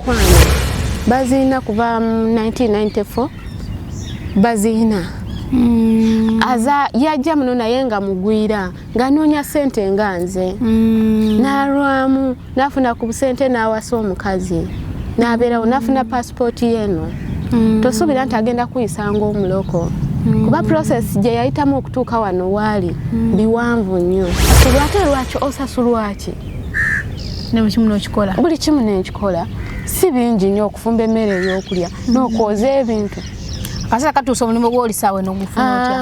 kwana bazina kuva 1994 bazina aza yajja muno naye nga mugwira ng'anoonya ssente nganze n'alwamu n'afuna ku busente n'awasa omukazi n'abeerawo n'afuna pasipoti yeno tosuubira nti agenda kuyisa ng'omuloko kuba process gye yayitamu okutuuka wano waali biwanvu nnyo. Ate lwaki osasulwa ki? Buli kimu n'ekikola si bingi nnyo okufumba emmere ey'okulya n'okwoza ebintu. Kasala katuusa omulimu gw'olisaawe n'ogufuna otya?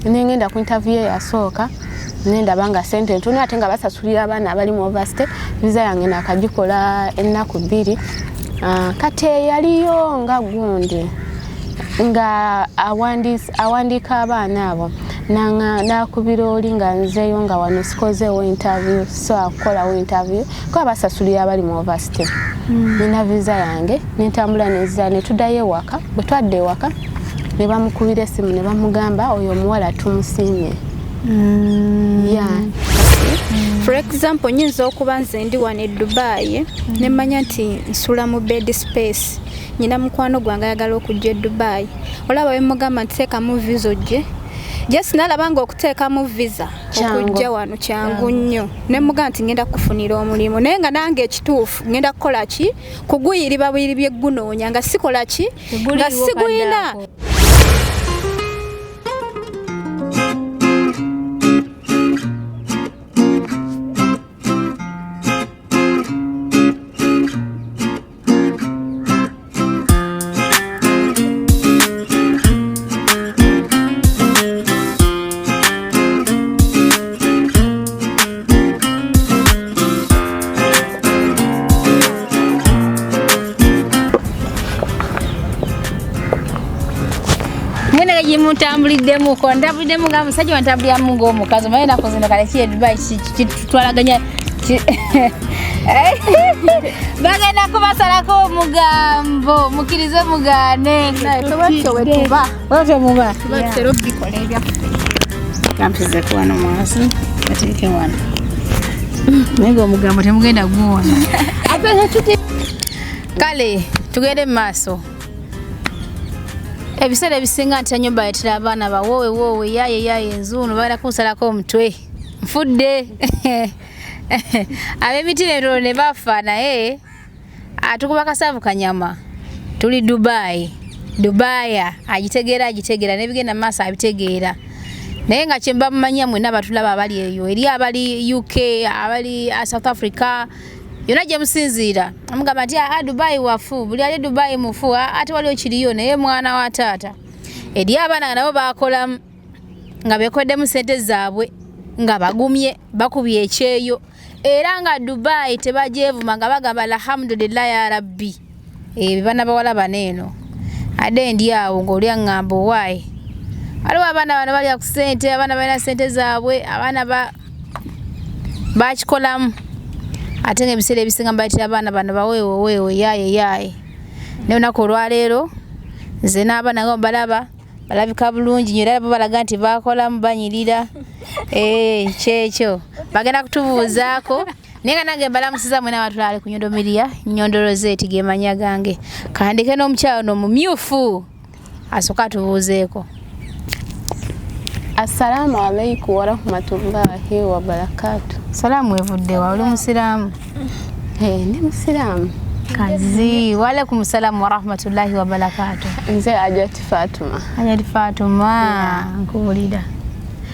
Nengenda ku interview eyasooka nendaba nga ssente ntono ate nga basasulira abaana abali mu overstay. Visa yange nakagikola ennaku 2. Kati yaliyo nga gundi nga awandiika abaana abo nakubira oli nga nzeeyo nga wano sikozeewo interview so akukolawo interview kuba basasulira abali mu overstay. Nina visa yange nentambula nezza netuddayo ewaka. Bwe twadda ewaka ne bamukubira essimu ne bamugamba oyo omuwala tumusiimye. For example, nyinza okuba nze ndi wano e Dubai ne mmanya nti nsula mu bed space. Nyina mukwano gwange ayagala okujja e Dubai. Olaba bemugamba nti teekamu visa ojje. Just nalaba nga okuteekamu visa okujja wano kyangu nnyo. Ne mugamba nti ngenda kufunira omulimu. Naye nga nange ekituufu ngenda kukola ki? Kuguyiriba buyiribye gunoonya nga sikola ki? Nga siguyina. Mutambulidemu ko ndabulidemu nga musajja wantambulira mu ng'omukazi maye nakozenda kale ki e Dubai kitwalaganya bagenda kubasalako omugambo mukirize mugane muba kampize kuwano mwasi bateeke wano naye omugambo temugenda guwona kale tugende mu maaso. Ebiseera ebisinga nti ennyumba yetera abaana bawowe yaye enzuuno bagenda kunsalako omutwe nfudde ab'emitirero ne bafa naye atukuba kasaavu kanyama tuli Dubai agitegeera n'ebigenda mu maaso abitegeera naye nga kye mba mumanya mwenna batulaba abali eyo eri abali UK abali South Africa yona gye musinziira amugamba nti Dubai wafu buli ali Dubai mufu ate waliwo kiriyo naye mwana wa taata eri abaana nabo bakolamu nga bekoddemu ssente zaabwe nga bagumye bakubye ekyeyo era nga Dubai tebajeevuma nga bagamba alhamdulillah ya rabbi bana bawala baneeno ade ndi awo ng'oli aŋŋamba owaayi waliwo abaana bano balya ku ssente abaana balina ssente zaabwe abaana bakikolamu ate ng'ebiseera ebisinga mbayitira abaana bano baweewo yaye ne lunaku olwaleero nze n'abaana nga balaba balabika bulungi nnyo era bo balaga nti bakolamu banyirira kyekyo bagenda kutubuuzaako naye nga nange mbalamusiza mwena abatulale ku Nyondo Media Nyondo Rozet ge manya gange kandike n'omukyalo n'omumyufu asooka atubuuzeeko. Assalamu alaikum wa rahmatullahi wa barakatuh. Salamu evudde wa oli musiraamu? Ndi musiraamu. Kazi wa alaikum salamu wa rahmatullahi wa barakatuh. Nze Ajati Fatuma. Nkuwulira.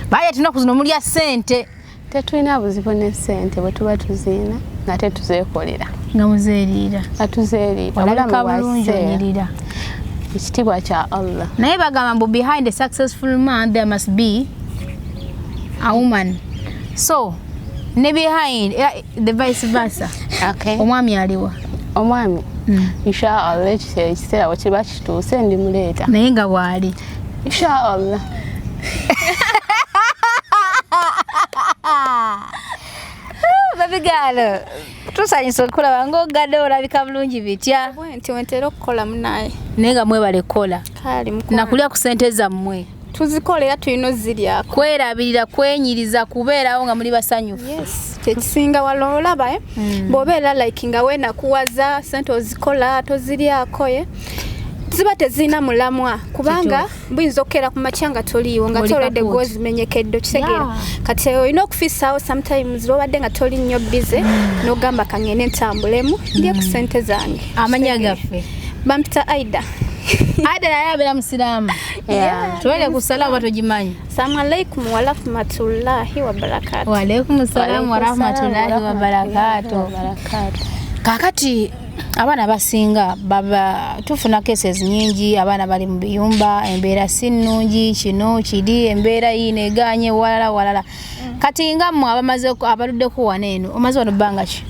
Baye tulina kuzino mulya ssente. Tetulina buzibu ne ssente bwe tuba tuziina nate tuzeekolera. Nga muzeeriira. Atuzeeriira. Olabika bulungi onyirira. Ekitiibwa kya Allah. Naye bagamba mbu behind a successful man there must be a woman. So, ne behind the vice versa. Okay. Omwami aliwa. Omwami. Inshallah ekiseera kiba kituuse ndi muleeta. Naye nga waali. Inshallah. Baby girl. Tusanyisa okulaba ng'ogadde olabika bulungi bitya. Nti wentera okukola munaye. Naye nga mwebale kola. Kale mukwana. Nakulya ku ssente zammwe. Tuzikolera tulina oziryako. Kwerabirira kwenyiriza kubeerawo nga muli basanyufu. Yes. kyekisinga wala olaba bw'obeera like nga weenakuwaza sente ozikola toziryako ziba tezina mulamwa kubanga buyinza okukeera ku makya nga toliiwo nga tolwedde gwozimenyekedde okitegeera kati olina okufiisaawo sometimes lwobadde nga toli nnyo bize n'ogamba kangende ntambulemu ndye ku sente zange. Amanya gaffe bampita Aida. Aida naye abeera musiraamu. Tuwele ku salaamu batogimanyi. Assalamu alaikum wa rahmatullahi wa barakatuh. Wa alaikum salaam wa rahmatullahi wa barakatuh. Kakati abaana basinga baba tufuna cases nyingi abaana bali mu biyumba embeera si nnungi kino kiri embeera yineganye walala kati nga mmwe abamaze abaluddeku waneeno omaze wano bbanga ki?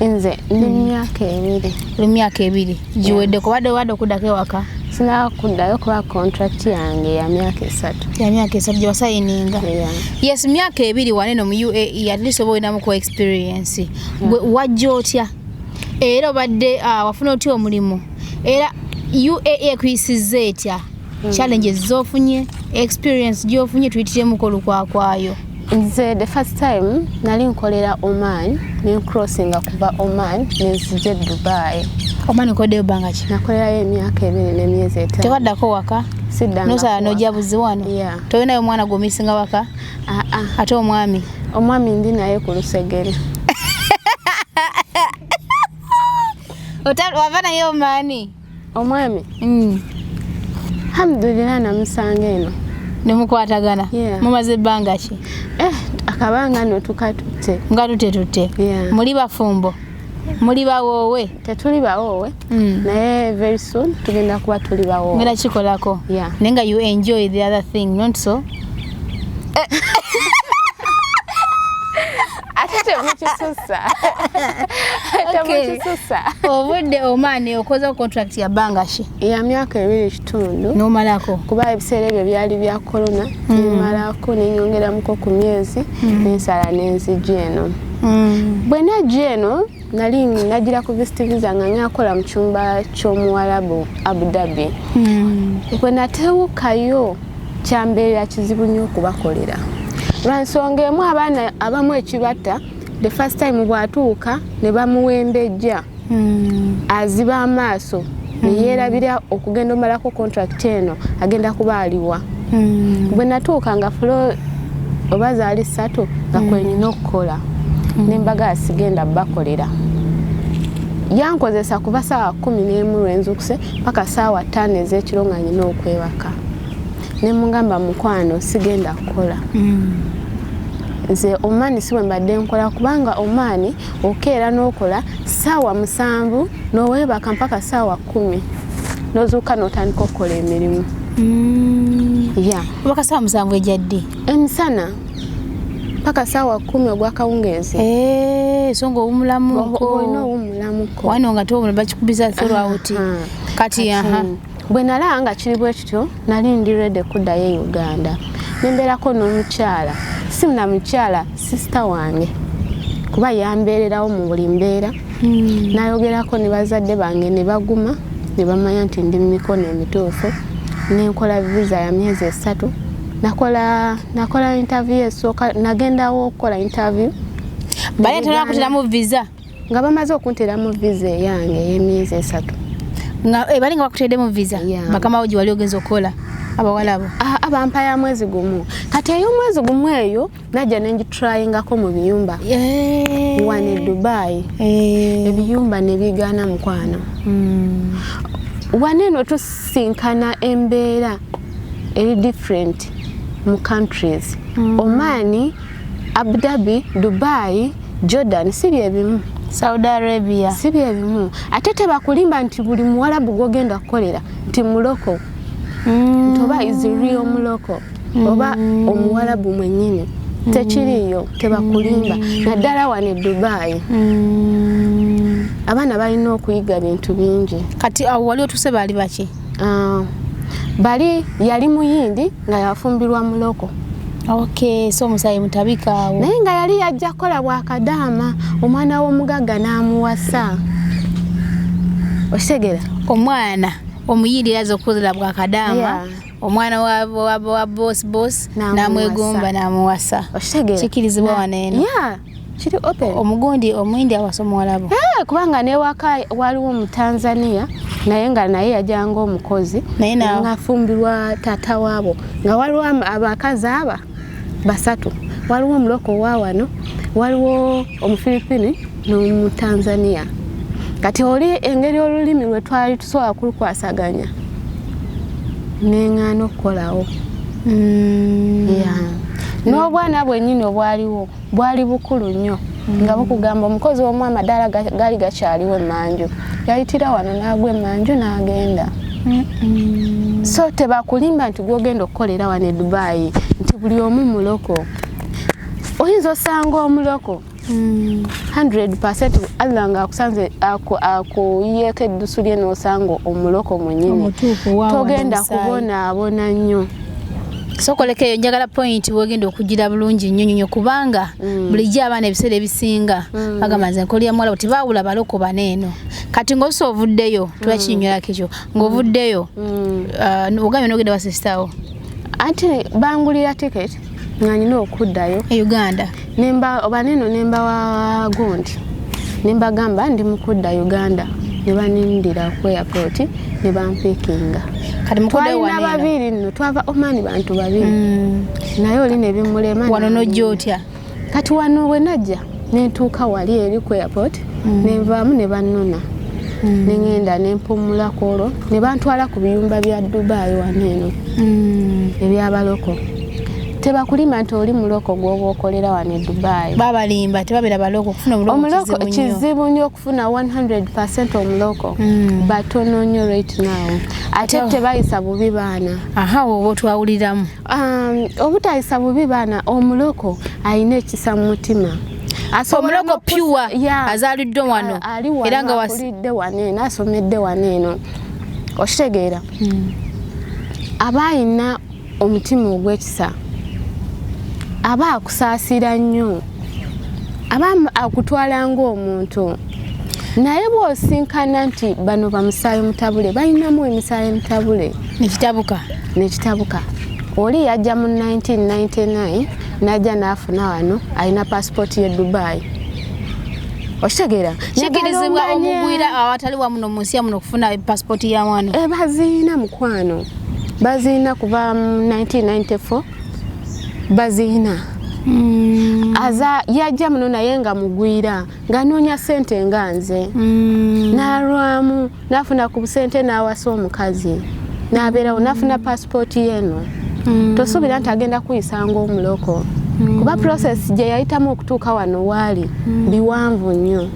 Nze ndi myaka 2. Myaka 2 giweddeko wadde okuddako ewaka? Sinakuddayo kuba contract yange ya myaka 3. Ya myaka 3 gye wasayininga? Yes, myaka 2 waneeno mu UAE at least oba olinamu ku experience. Wajja otya? Era obadde wafuna otya omulimu? Era UAE ekuyisizza etya? Challenges z'ofunye, experience gy'ofunye tuyitiremu ko lukwakwayo. Nze the first time nali nkolera Oman, ne crossinga kuva Oman nenzije Dubai. Oman ukoddeyo bbanga ki? Nakolerayo emyaka 2 n'emyezi 5. Tewaddako waka? Siddanga. Nosala n'ojabuzi wano? Yeah. Tolinayo mwana gw'omisinga waka? Ate omwami? Omwami ndi naye ku Lusegere. Wava naye omaani? Omwami? Alhamdulillah namusanga eno. Nemukwatagana? Mumaze ebbanga ki? Akabanga no tukatutte. Nga tutte. Muli bafumbo? Muli bawoowe? Tetuli bawoowe. Naye very soon tugenda kuba tuli bawoowe. Ngenda kikolako? Naye nga you enjoy the other thing, not so? Ate mukisusa. Obudde Oman okoza contract ya bbanga ki? Ya myaka 2.5. N'omalako? Kuba ebiseera ebyo byali bya corona, nimalako nenyongeramuko ku myezi n'ensala n'enzija eno. Bwe najja eno nali nagira ku visit visa nga nyakola mu kyumba ky'omuwalabu Abu Dhabi. Bwe natewukayo kyambeera kizibu nnyo okubakolera. Lwansonga emu abaana abamu ekibatta the first time bwatuuka ne bamuwembejja aziba amaaso neyeerabira okugenda omalako contract eno agenda kuba aliwa. Bwe natuuka nga fulo oba zaali 3 nga kwenyina okukola nembaga asigenda bakolera. Yankozesa kuba saawa 11 lwenzukuse paka saawa 5 ez'ekiro nga nyina okwebaka. Nemugamba mukwano sigenda kukola. Nze Oman siwe mbadde nkola kubanga Oman okeera n'okola saawa 7 n'owebaka mpaka saawa 10 n'ozuuka n'otandika okukola emirimu. Obaka saawa 7 ejjadde? Emisana paka saawa 10 ogwakawungeezi. So ng'owumulamuko? Olina owumulamuko. Wano nga tobona bakikubiza throughout. Kati bwe nalaba nga kiri bwe kityo nali ndi ready kuddayo Uganda. Nembeerako n'omukyala. Si na mukyala sister wange kuba yambeererawo mu buli mbeera. Nayogerako ne bazadde bange ne baguma ne bamanya nti ndi mu mikono emituufu. Nenkola visa ya myezi 3. Nakola interview esooka nagendawo okukola interview. Bali tebakuteramu visa? Nga bamaze okunteramu visa yange ey'emyezi 3. Bali nga bakuteddemu visa? Bakama wo gye wali ogenza okukola abawala abo? Abampa ya mwezi gumu. Kati ey'omwezi gumu eyo najja nengitrayingako mu biyumba wane Dubai. Ebiyumba ne bigaana mukwano. Wane no tusinkana embeera eri different mu countries. Oman, Abu Dhabi, Dubai, Jordan si bye bimu. Saudi Arabia si bye bimu. Ate tebakulimba nti buli muwalabu gw'ogenda kukolera nti muloko. Ntoba is real muloko. Oba omuwalabu mwennyini. Tekiriyo tebakulimba. Naddala wane Dubai. Abaana balina okuyiga bintu bingi. Kati awo wali otuse baali baki? Bali yali muyindi nga yafumbirwa muloko. Okay, so musayi mutabika awo. Naye nga yali yajja kola bwa KADAAMA omwana w'omugagga n'amuwasa. Osegera omwana omuyindi yazo okukola bwa KADAAMA. Omwana wa boss namwegomba n'amuwasa. Osegera kikirizibwa waneeno. kiri open omugundi omwindi awasomo walabo kubanga ne waka waliwo mu Tanzania naye nga naye yajanga omukozi naye ngafumbirwa tata waabo nga waliwo abakazi aba basatu waliwo omuloko wa wano waliwo omufilipini n'omu Tanzania kati oli engeri olulimi lwe twali tusobola kulukwasaganya n'engano okukolawo n'obwana bwennyini obwaliwo bwali bukulu nnyo nga bukugamba omukozi w'omu amadaala gaali gakyaliwo emmanju yayitira wano n'agwa emmanju n'agenda so tebakulimba nti gwogenda okukolera wano e Dubai nti buli omu muloko oyinza osanga omuloko 100% Allah nga akusanze akuyeeko eddusu lye n'osanga omuloko mwennyini togenda kubonaabona nnyo sokolekeyo njagala point wogenda okugira bulungi nnyo kubanga bulijjo abaana ebiseera ebisinga bagamba nze nkolya mwala bati baawula baloko baneeno kati ng'osa ovuddeyo tulakinyonyola ekyo ng'ovuddeyo ogambye n'ogenda wasisitawo anti bangulira tiketi nga nina okuddayo e Uganda baneeno nemba wa gundi nembagamba ndi mukudda Uganda ne banindira ku airport ne bampikinga kati mukuddayo wanena babiri nno twava Oman bantu babiri naye oli ne bimulema wano nojja otya kati wano we najja nentuuka wali eri ku airport nenvaamu ne bannona nengenda nempumula kwolwo ne bantwala ku biyumba bya Dubai waneeno ebyabaloko tebakulima nti oli muloko gwoba okolera wano e Dubai babalimba tebabera baloko okufuna omuloko kizibu nnyo okufuna 100% omuloko batono nnyo right now ate tebayisa bubi baana oba twawuliramu obutayisa bubi baana omuloko alina ekisa mu mutima omuloko pure azaliddwe wano era nga wakulidde waneeno asomedde waneeno okitegeera aba alina omutima ogw'ekisa aba akusaasira nnyo aba akutwala ng'omuntu naye bw'osinkana nti bano bamusaayi mutabule balinamu emisaayi mutabule nekitabuka oli yajja mu 1999 najja n'afuna wano alina passport ye Dubai okitegeera kikirizibwa omugwira awatali wamuno mu nsi yamuno okufuna passport ya wano baziina mukwano baziina kuva mu 1994 baziina yajja muno naye nga mugwira ng'anoonya ssente nga nze n'alwamu n'afuna ku busente n'awasa omukazi n'abeerawo n'afuna passport yeno tosuubira nti agenda kuyisanga omuloko kuba process gye yayitamu okutuuka wano waali biwanvu nnyo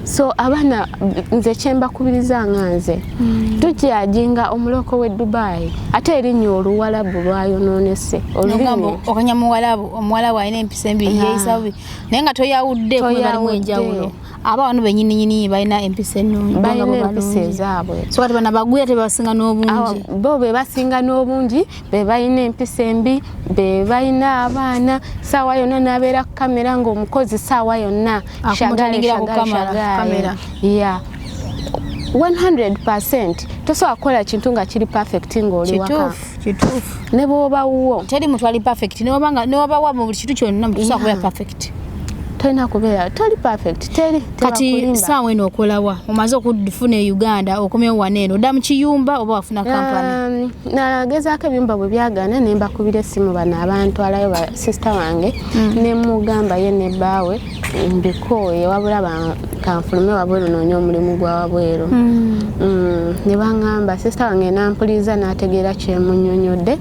so abaana nze kyembakubiriza nga nze tujajinga omuloko w'e Dubai ate erinnya oluwalabu lwayonoonese okanya omuwalabu alina empisa embi yeeyisa bubi naye nga toyawudde kubalimu enjawulo aba wano bennyininyini balina empisa ennungi balina empisa ezaabwe so kati bana bagwira tebasinga n'obungi bo be basinga n'obungi be balina empisa embi be balina abaana saawa yonna n'abeera ku kamera ng'omukozi saawa yonna kamera 100% tosobola kukola kintu nga kiri perfect ng'oli waka kituufu ne bw'oba wuwo teri muntu ali perfect newabawa mu buli kintu kyonna tosobola kubeera perfect tolina kubeera toli perfect teri kati saawa eno okolawa omaze okufuna e Uganda okomyewo waneeno odda mu kiyumba oba wafuna kampani nagezaako ebyumba bwe byagaana ne mbakubira essimu bano abantwalayo ba sisita wange ne mugamba ye ne bbaawe mbikooye wabula kanfulume wabweru noonya omulimu gwa wabweru ne baŋŋamba sisita wange nampuliriza n'ategeera kyemunnyonnyodde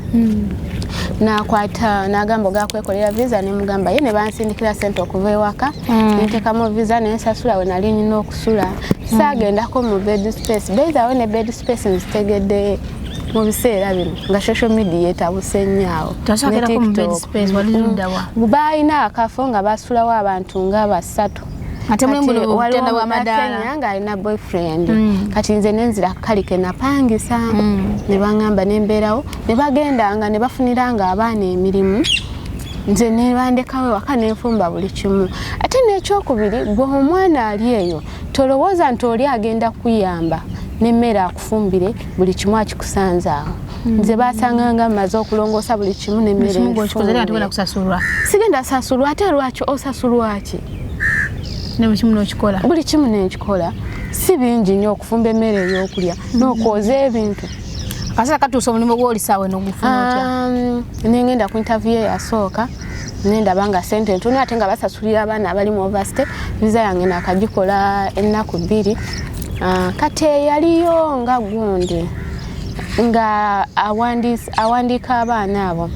nakwata nagamba ogakwekolera visa ne mugamba ye ne bansindikira ssente okuva ewaka nentekamu visa nensasula we nali nina okusula saagendako mu bed space beizaawo ne bed space nzitegedde mu biseera bino nga social media etabuse nnyo balina akafo nga basulawo abantu nga basatu ate mulimu butenda bwa madala nga alina boyfriend kati nze nenzira kalike napangisa ne bangamba nembeerawo ne bagendanga ne bafuniranga abaana emirimu nze ne bandekawe waka nenfumba buli kimu ate n'ekyokubiri gwe omwana ali eyo tolowooza nti oli agenda kuyamba nemmere akufumbire buli kimu akikusanzaawo nze basanganga maze okulongoosa buli kimu n'emmere sigenda sasulwa ate lwaki osasulwa ki buli kimu n'ekikola si bingi nnyo okufumba emmere ey'okulya n'okwoza ebintu kasera katuusa omulimu gw'olisaawe n'ogufuna otya nengenda ku interview eyasooka nendaba nga sente ntono ate nga basasulira abaana abali mu overstay visa yange nakagikola ennaku 2 kati yaliyo nga gundi nga awandiika abaana abo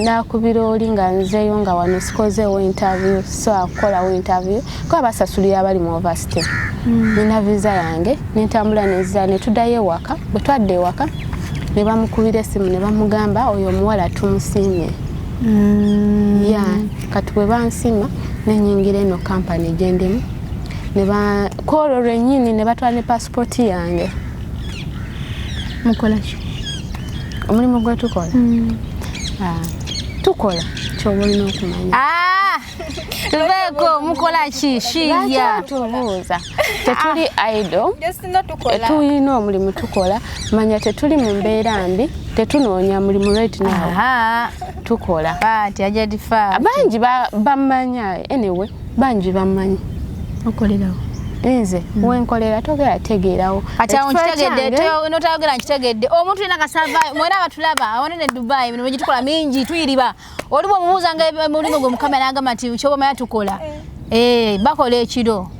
nakubira oli nga nzeeyo nga wano sikozeewo interview so akukolawo interview kuba basasulira abali mu overstay nina visa yange nentambula nezza netuddayo ewaka bwe twadda ewaka ne bamukubira essimu ne bamugamba oyo omuwala tumusiimye ya kati bwe bansima nenyingira eno kampani gyendimu koolo lwennyini ne batwala ne pasipoti yange mukola ki omulimu gwe tukola tukola kyoba olina okumanya tubeeko mukola ki shiya tubuuza tetuli idle tulina omulimu tukola manya tetuli mu mbeera mbi tetunoonya mulimu right now tukola bangi bamanya anyway bangi bamanyi okolerawo nze wenkolera togera tegeerawo notayogera nkitegedde omuntu yena kasava mwena abatulaba awanene Dubai mino gitukola mingi tuyiriba oliwo omubuuza nga mulimu gwe mukama n'agamba nti kyobamanya tukola bakola ekiro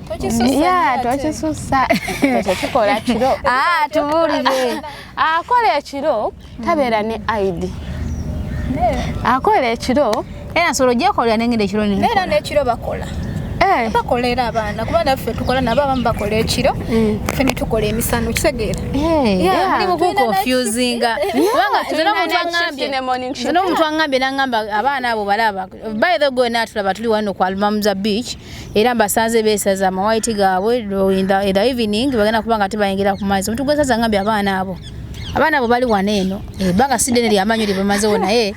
twakisusa tetukola kiro tubuulire akola ekiro tabeera ne ID akola ekiro era nsolo gyekolera nengenda ekiro neera n'ekiro bakola bakolera abaana kuba naffe tukola nabo abamu bakola ekiro ffe ne tukola emisano kitegeera mulimu gukonfusinga kubanga omuntu aŋŋambye n'aŋŋamba abaana abo balaba by the way naatulaba tuli wano ku Almamuza beach era mbasanze beesaza amawaiti gaabwe in the evening bagenda kuba nga tebayingira ku mazzi omuntu gwesaza aŋŋambye abaana abo bali wano eno ebbanga sidene lyamanyi lyebamazewo naye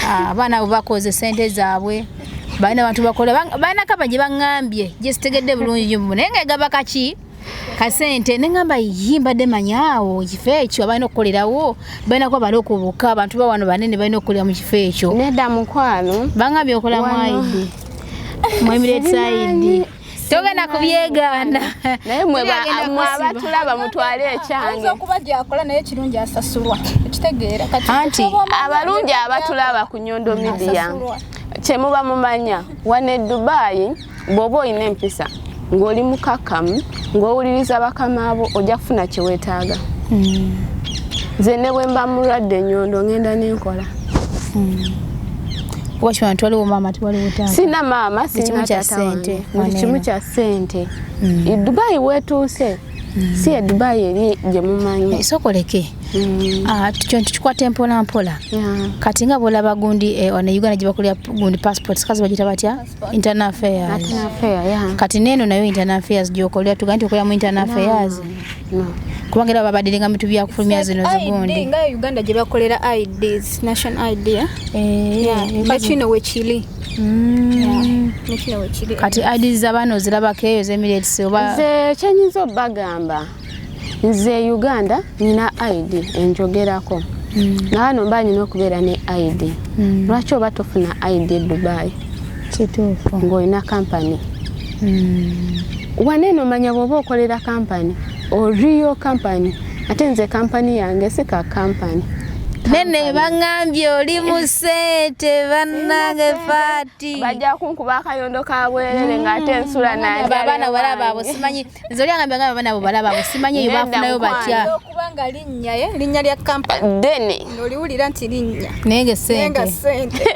abaana abo bakoze sente zaabwe baina abantu bakola baina kapa gye baŋŋambye gye sitegedde bulungi nnyo naye nga egaba kaki kasente neŋŋamba yimba de manyaawo ekifo ekyo abalina okukolerawo balina kuba bali okubuka abantu bawano banene balina okukolera mu kifo ekyo nedda mukwano baŋŋambye okola mwaidi mwemirate saidi togenda kubyegaana naye mwe abatulaba mutwale ekyange okuba gyakola naye kirungi asasulwa ekitegeera anti abalungi abatulaba ku Nyondo Media kyemuba mumanya wane Dubai bw'oba olina empisa ng'oli mukakkamu ng'owuliriza bakama abo ojja kufuna kye weetaaga nze ne bwe mba mulwadde Nyondo ngenda n'enkola wachwana twaliwo maama twaliwo taata sina maama sina taata wange buli kimu kya ssente Dubai weetuuse si e Dubai eri gye mumanyi isokoleke tukikwata mpola mpola kati nga bwolaba gundi ono Uganda gye bakolera gundi passport kazi bagita batya internal affairs kati neno nayo internal affairs gyokolera tuga nti okolera mu internal affairs kubanga era babadde nga mitu byakufulumya zino zigundi nga Uganda gye bakolera IDs national ID kino wekili kati IDs z'abaana ozirabako eyo z'Emirates oba nze kyenyinza obbagamba nze Uganda nina ID enjogerako naano mba nina okubeera ne ID lwaki oba tofuna ID e Dubai kituufu ng'olina kampani waneeno manya bw'oba okolera kampani oriyo kampani ate nze kampani yange si ka kampani nene baŋŋambye oli mu ssente bannange faati bajja kunkuba akayondo ka bwerere ng'ate ensula nange abaana balaba abo simanyi nze oli aŋŋambye nga abaana abo balaba abo simanyi eyo bafunayo batya okubanga linnya lya kampani deni noliwulira nti linnya naye nga ssente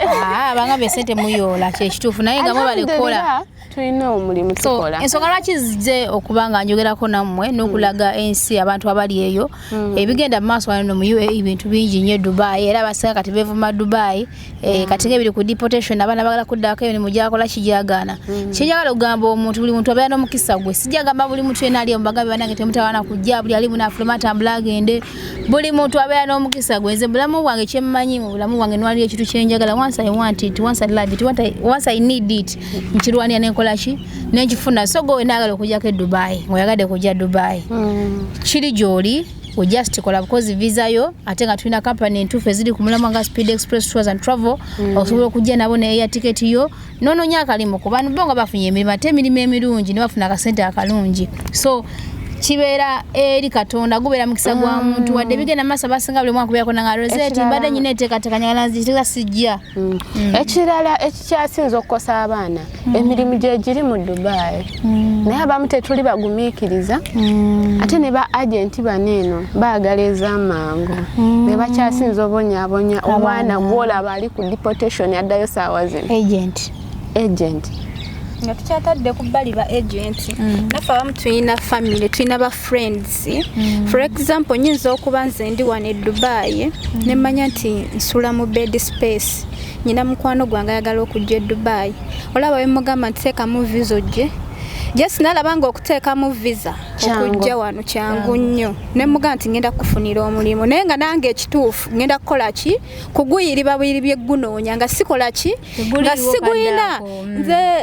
baŋŋambye ssente muyoola kyekituufu naye nga mwe balikola tulina omulimu tukola ensonga lwaki zizze okuba nga njogerako nammwe n'okulaga ensi abantu abali eyo ebigenda mu maaso wano mu UAE ebintu bingi nnyo Dubai era abasinga kati beevuma Dubai kati ng'ebiri ku deportation abaana bagala kuddako eyo ne mugyakola kijagaana kijagala okugamba omuntu buli muntu abeera n'omukisa gwe sijagamba buli muntu yenna ali omubagambe banange temutawana kujja buli ali munaafuluma atambula agende buli muntu abeera n'omukisa gwe nze bulamu bwange kyemmanyi mu bulamu bwange nwaliyo ekintu kyenjagala once I want it once I love it once I need it nkirwanira nenkola ki nenjifuna so go enagala okujja ke Dubai ngoyagade kujja Dubai chiri joli we just kola because visa yo atenga tulina company entufu ezidi kumulama nga Speed Express Tours and Travel osobola okujja nabo ne air ticket yo nono nyaka limo kubanu bonga bafunye emirimu ate emirimu emirungi ne bafuna akasente akalungi so kibeera eri Katonda gubeera mukisa gwa muntu wadde bigenda masa basinga buli mwaka kubeera kona nga Rozet mbadde nyine teekateekanya lanzitira sijja ekirala ekikyasinza okukosa abaana emirimu gye giri mu Dubai naye abamu tetuli bagumiikiriza ate ne ba agenti baneeno baagala ez'amangu ne bakyasinza obonyaabonya omwana gw'olaba ali ku deportation addayo saawa zino agent nga tukyatadde ku bbali ba agent nafe abamu tulina family tulina ba friends for example nyinza okuba nze ndi wano e Dubai ne mmanya nti nsula mu bed space nyina mukwano gwange ayagala okujja e Dubai olaba we mugamba nti teekamu visa ojje Yes, nalabanga okuteekamu visa okujja wano kyangu nnyo ne mugamba nti ngenda kufunira omulimu naye nga nange ekituufu ngenda kukola ki kuguyiriba buyiri byegunoonya nga sikola ki nga siguyina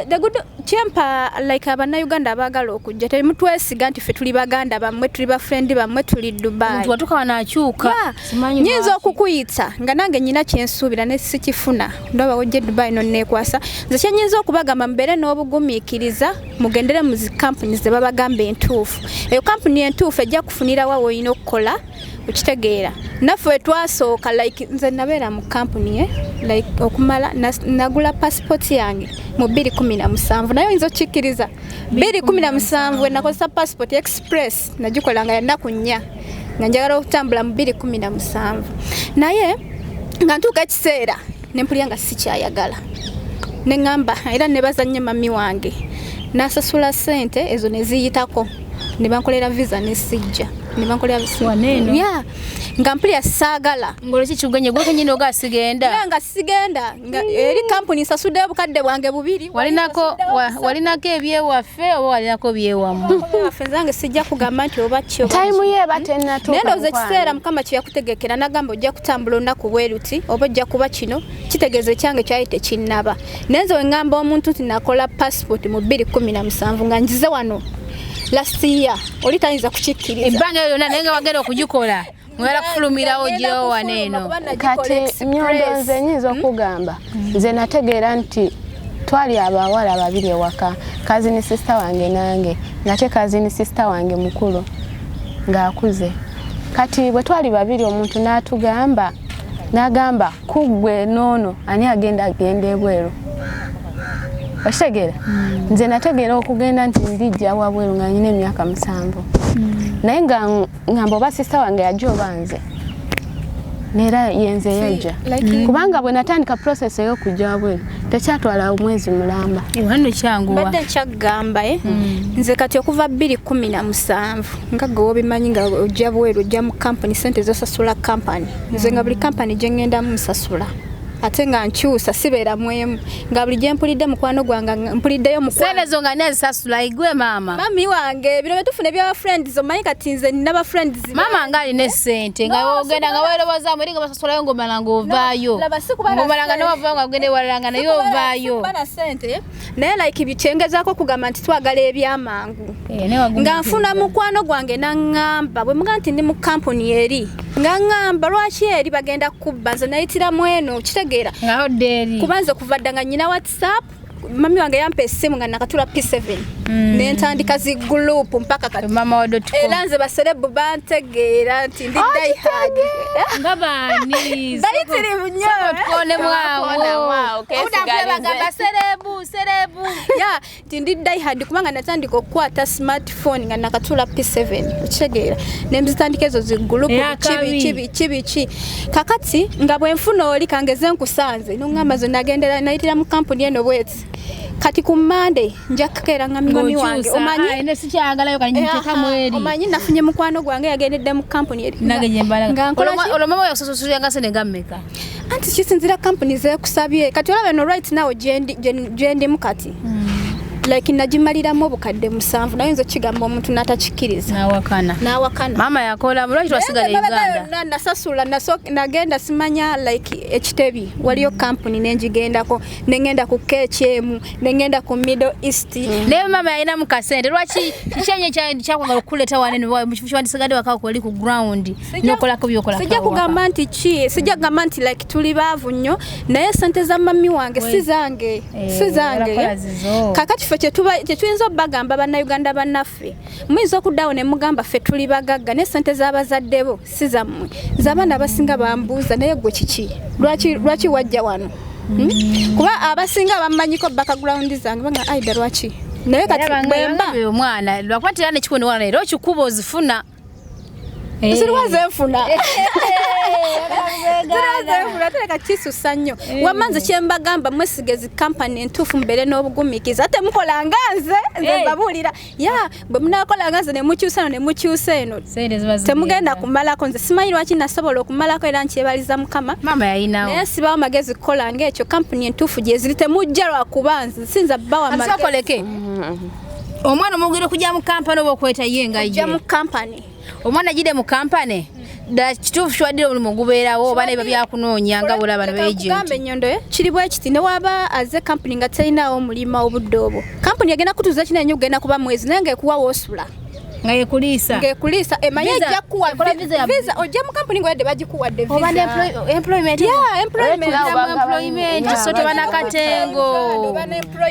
the good champa like abannayuganda abaagala okujja temutwesiga nti ffe tuli baganda bammwe tuli bafrendi bammwe tuli Dubai watuka wanakyuka nyinza okukuyita nga nange nyina kyensuubira ne sikifuna ndaba ojje Dubai nonneekwasa nze kyenyinza okubagamba mbeere n'obugumiikiriza mugendere mu zi companies ze babagamba entuufu eyo company entuufu ejja kufunira wa woyina okukola okitegeera naffe twasooka like nze nabeera mu company like okumala nagula passport yange mu 2017 nayo oyinza okikkiriza 2017 nakozesa passport express nagikola nga ennaku 4 nga njagala okutambula mu 2017 naye nga ntuuka ekiseera ne mpulira nga sikyayagala ne ngamba era ne bazannye mami wange nasasula sente ezo ne ziyitako ne bankolera visa ne sijja ne bankolera waneno yeah nga mpulira saagala ngolo kikuganye gwe kenyino gasigenda nga sigenda nga eri company sasude bukadde bwange bubiri walinako ebyewaffe oba walinako byewamu afenzange sijja kugamba nti oba kyo time ye batenna to nendo ze kiseera mukama kye yakutegekera nagamba ojja kutambula onaku bweruti oba ojja kuba kino kitegeeze kyange kyayite kinnaba nenze wengamba omuntu nti nakola passport mu 2017 nga njize wano last year oli tayinza kukikkiriza ebbanga yonna naye nga wagenda okugikola mwera kufulumirawo gyewo waneeno kati Nyondo nze nyinza okugamba nze nategeera nti twali abawala babiri ewaka cousin sister wange nange nate cousin sister wange mukulu ng'akuze kati bwe twali babiri omuntu n'agamba kuggwe noono ani agenda ebweru Oshegera nze nategeera okugenda nti ndijja wabweru nga nyine emyaka 7 naye nga ngambo ba sister wange yajja obanze nera yenze yajja kubanga bwe natandika process ey'okujja wabweru tekyatwala omwezi mulamba wano kyangu badde kyagamba nze kati okuva 2017 nga gwe obimanyi nga ojja bweru ojja mu company sente zosasula company nze nga buli company gye ngenda mu nsasula ate nga nkyusa sibeera mwemu nga buli gye mpulidde mukwano gwange mpuliddeyo mukwano sente zo nga nezisasula igwe maama mami wange bino betufune bya friends omanyi kati nze nina ba friends maama ngali ne sente nga ogenda nga weeroboza muri nga basasulayo ngomala nga ovaayo ngomala nga nowava nga ogende walala nga naye ovaayo bana sente naye like bichengezaako kugamba nti twagala ebyamangu nga nfuna mukwano gwange naŋŋamba bwe muga nti ndi mu company eri nga ŋŋamba lwaki eri bagenda kubba nze nayitira mweno kitegeera kubanza okuvadda nga nyina WhatsApp mami wange yampa essimu nga nakatula P7 nentandika zi group mpaka kati mama wadotuko era nze baserebu bantegeera nti ndi diehard nga bani bayitiri bunyo tukone mwawo udagamba serebu ya nti ndi diehard kubanga natandika okukwata smartphone nga nakatula P7 kitegeera nembizitandika ezo zi group kibi kakati nga bwe nfuna oli kangeze nkusanze nongamba zo nagendera nayitira mu company eno bwetsi kati ku Monday njakera nga mami wange omanyi ene sikyagalayo kali njiteka mweri omanyi nafunye mukwano gwange yagendedde mu company eri nage mbala olomama yakusososuya nga sene gammeka anti kisinzira company ze kusabye kati olaba no right now jendi mukati like nagimaliramu obukadde 7 naye nzo kigamba omuntu n'atakikiriza nawakana mama yakola mulwaki twasigala Uganda nasasula nagenda simanya like ekitebi waliyo company nenjigendako nengenda ku KHM nengenda ku Middle East ne mama yalina mu kasente lwaki kichenye kyakwagala okuleta wane mukiwandisigade wakako oli ku ground nokolako byokola sijja kugamba nti sijja kugamba nti like tuli baavu nnyo naye sente za mami wange sizange kakati fe kyetuyinza obbagamba bannayuganda bannaffe muyinza okuddawo ne mugamba ffe tuli bagagga ne sente z'abazaddebo si zammwe z'abaana abasinga bambuuza naye gwe kiki lwaki wajja wano kuba abasinga bamanyiko background zange banga aida lwaki naye kati bwemba omwana lwakwatira ne kikuno wana era okikuba ozifuna Zirwaze mfuna. Teleka kisusa nnyo. Wamanze kyembagamba mwesigezi company entufu mbere n'obugumikiza ate mukola nganze nze babulira ya bwe munakola nganze ne mukyusa eno temugenda kumalako nze simanyi lwaki nasobola okumalako era nkyebaliza mukama mama yayinawo naye sibawo magezi kukola ng'ekyo company entufu gye ziri temujja lwakubanza sinza bawa magezi asokoleke omwana omugire kujja mu company oba okweta yenga kujja mu company omwana jide mu company da kitufu shwadire oli mugubeerawo bane babyakunoonya nga bulaba na agent gambe Nyondo kiri bwe kiti ne waba aze company nga tayinawo mulima obudde obwo company yagenda kutuza kinenyo genda kuba mwezi nange kuwa wosula ngaye kulisa emanye ejja kuwa visa ojja mu company ngwede bagikuwadde visa oba employment so tebana katengo